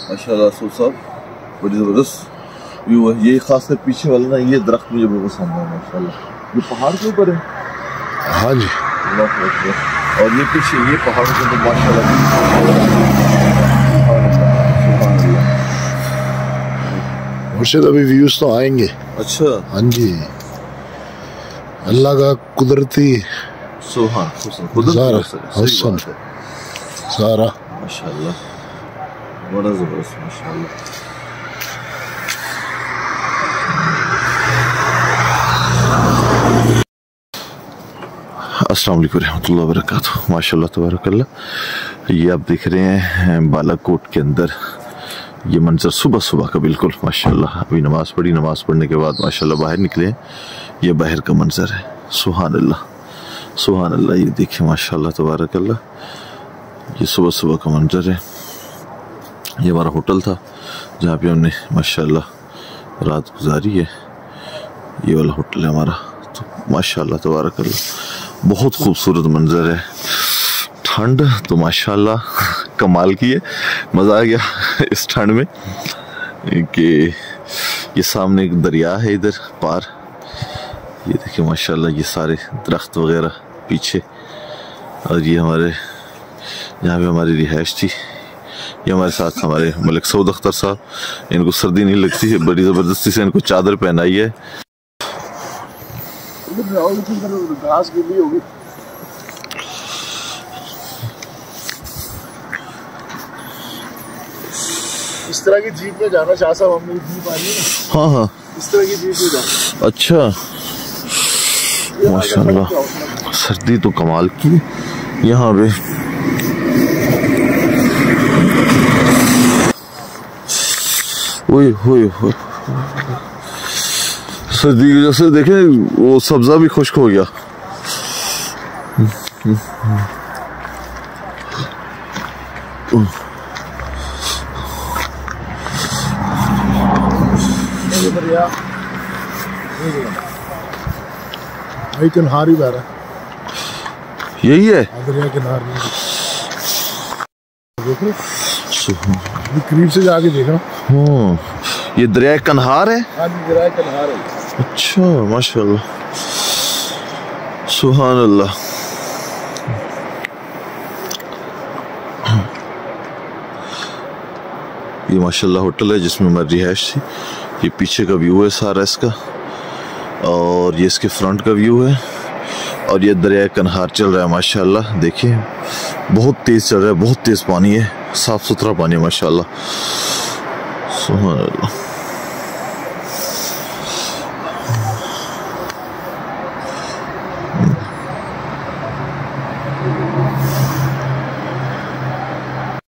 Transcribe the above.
माशाल्लाह सूफ साहब, बड़ी ज़बरदस्त व्यू है। ये खासकर पीछे वाला ना, ये दरख्त मुझे बहुत पसंद है माशाल्लाह। ये पहाड़ के ऊपर है। हाँ जी। और ये पीछे ये पहाड़ के ऊपर माशाल्लाह। मुर्शिद अभी व्यूज तो आएंगे। अच्छा। हाँ जी, अल्लाह का कुदरती सुभान सारा माशाल्लाह, बड़ा ज़बरदस्त माशाल्लाह। अस्सलाम वालेकुम रहमतुल्लाहि व बरकातुहू। माशाल्लाह तबारकल्लाह। ये आप देख रहे हैं बालाकोट के अंदर ये मंजर सुबह सुबह का बिल्कुल माशाल्लाह। अभी नमाज पढ़ी, नमाज पढ़ने के बाद माशाल्लाह बाहर निकले। ये बाहर का मंजर है। सुभान अल्लाह, सुभान अल्लाह। ये देखिए माशाल्लाह तबारकल्लाह, ये सुबह सुबह का मंजर है। ये हमारा होटल था जहाँ पे हमने माशाल्लाह रात गुजारी है। ये वाला होटल है हमारा। तो माशाल्लाह तबारकल्लाह बहुत खूबसूरत मंजर है। ठंड तो माशाल्लाह कमाल की है। मज़ा आ गया इस ठंड में कि ये सामने एक दरिया है इधर पार। ये देखिए माशाल्लाह, ये सारे दरख्त वगैरह पीछे। और ये हमारे यहाँ पे हमारी रिहाइश थी। ये हमारे साथ हमारे मलिक सऊद अख्तर साहब। इनको सर्दी नहीं लगती है, बड़ी ज़बरदस्ती से इनको चादर पहनाई है। घास गिली होगी। इस तरह की जीप में जाना शाह साहब, हम जीप आ रही है। हाँ हाँ, इस तरह की जीप में जाना। अच्छा माशाल्लाह, सर्दी तो कमाल की यहाँ पे। ओए होए होए, सर्दी की वजह से देखें वो सब्जा भी खुश्क हो गया। भाई किनार ही बह रहा है। यही है दरिया किनार में। देख रहे करीब से जाके देखना। हाँ, ये दरिया कन्हार है। हाँ जी, दरिया कन्हार है। अच्छा माशाल्लाह, सुभान अल्लाह। ये माशाल्लाह होटल है जिसमें हमारी रिहाइश थी। ये पीछे का व्यू है सारा इसका, और ये इसके फ्रंट का व्यू है। और ये दरिया कन्हार चल रहा है माशाल्लाह। देखिए बहुत तेज़ चल रहा है, बहुत तेज़ पानी है, साफ़ सुथरा पानी है माशाल्लाह। सुभान अल्लाह।